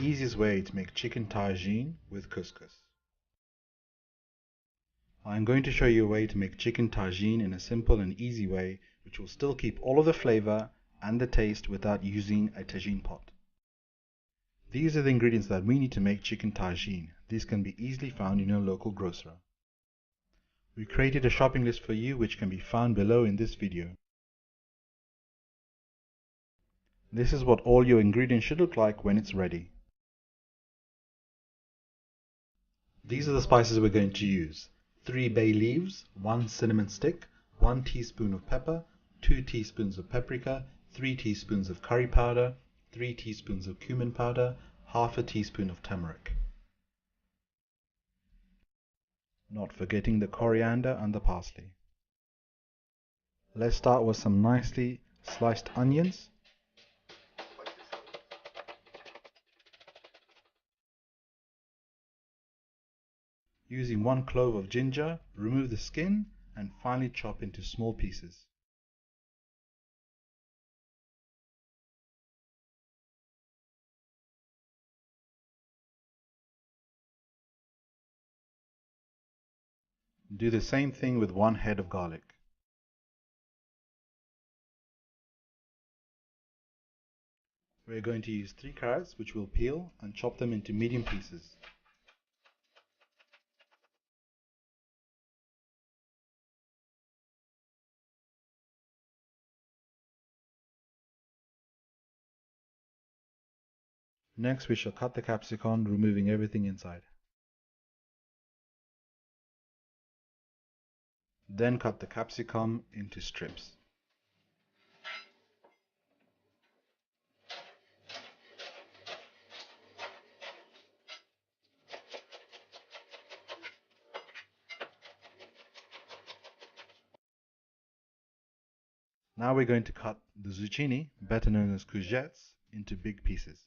easiest way to make chicken tagine with couscous. I'm going to show you a way to make chicken tagine in a simple and easy way which will still keep all of the flavor and the taste without using a tagine pot. These are the ingredients that we need to make chicken tagine. These can be easily found in your local grocer. We created a shopping list for you which can be found below in this video. This is what all your ingredients should look like when it's ready. These are the spices we're going to use. 3 bay leaves, 1 cinnamon stick, 1 teaspoon of pepper, 2 teaspoons of paprika, 3 teaspoons of curry powder, 3 teaspoons of cumin powder, half a teaspoon of turmeric. Not forgetting the coriander and the parsley. Let's start with some nicely sliced onions. Using 1 clove of ginger, remove the skin and finely chop into small pieces. Do the same thing with 1 head of garlic. We're going to use 3 carrots which we'll peel and chop them into medium pieces. Next we shall cut the capsicum, removing everything inside. Then cut the capsicum into strips. Now we're going to cut the zucchini, better known as courgettes, into big pieces.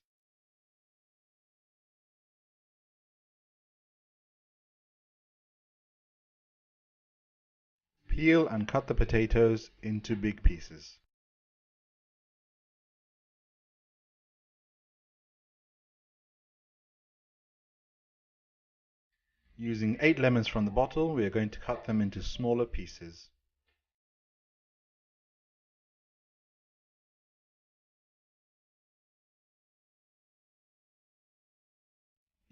Peel and cut the potatoes into big pieces. Using 8 lemons from the bottle, we are going to cut them into smaller pieces.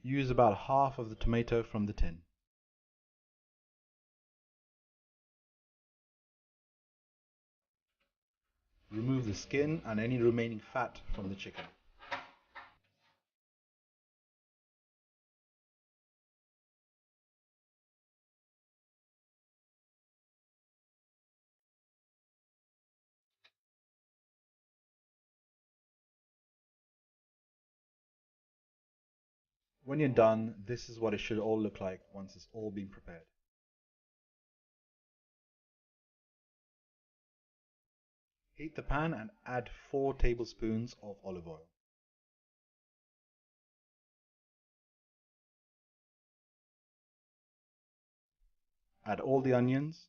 Use about half of the tomato from the tin. Remove the skin and any remaining fat from the chicken. When you're done, this is what it should all look like once it's all been prepared. Heat the pan and add 4 tablespoons of olive oil. Add all the onions,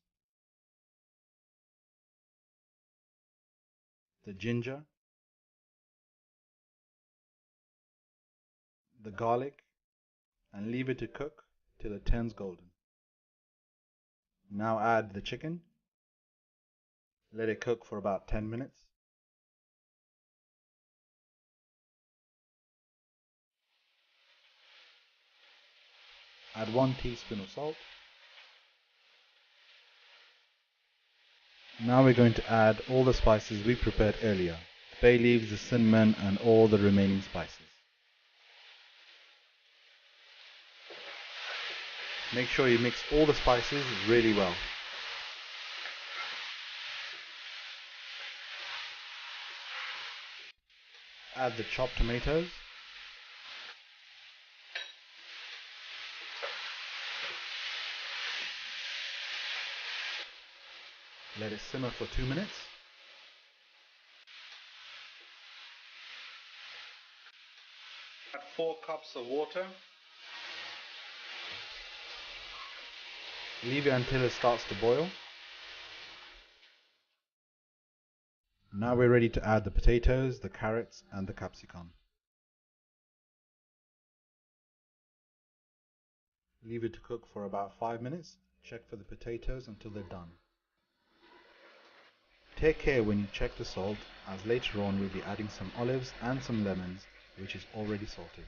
the ginger, the garlic, and leave it to cook till it turns golden. Now add the chicken. Let it cook for about 10 minutes. Add 1 teaspoon of salt. Now we're going to add all the spices we prepared earlier. The bay leaves, the cinnamon, and all the remaining spices. Make sure you mix all the spices really well. Add the chopped tomatoes. Let it simmer for 2 minutes. Add 4 cups of water. Leave it until it starts to boil. Now we're ready to add the potatoes, the carrots, and the capsicum. Leave it to cook for about 5 minutes. Check for the potatoes until they're done. Take care when you check the salt, as later on we'll be adding some olives and some lemons, which is already salted.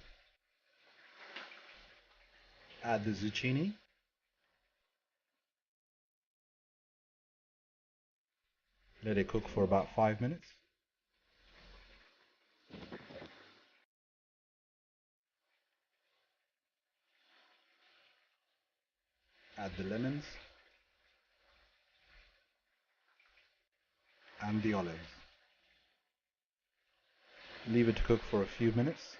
Add the zucchini. Let it cook for about 5 minutes. Add the lemons and the olives. Leave it to cook for a few minutes.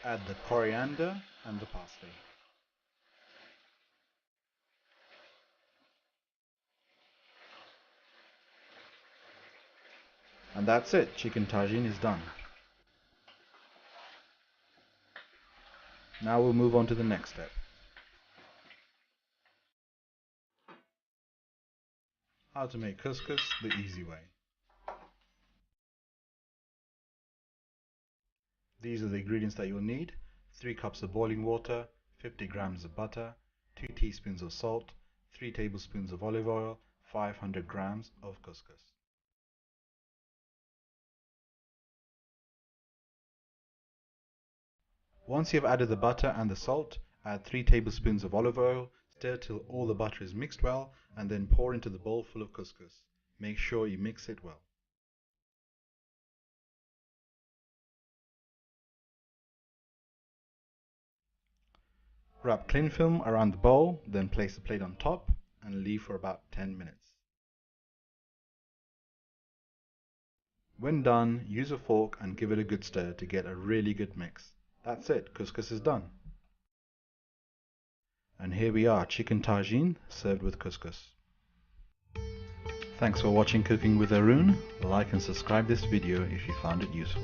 Add the coriander and the parsley. And that's it, chicken tagine is done. Now we'll move on to the next step. How to make couscous the easy way. These are the ingredients that you'll need: 3 cups of boiling water, 50 grams of butter, 2 teaspoons of salt, 3 tablespoons of olive oil, 500 grams of couscous. Once you have added the butter and the salt, add 3 tablespoons of olive oil, stir till all the butter is mixed well, and then pour into the bowl full of couscous. Make sure you mix it well. Wrap cling film around the bowl, then place the plate on top and leave for about 10 minutes. When done, use a fork and give it a good stir to get a really good mix. That's it, couscous is done. And here we are, chicken tagine served with couscous. Thanks for watching Cooking with Arun. Like and subscribe this video if you found it useful.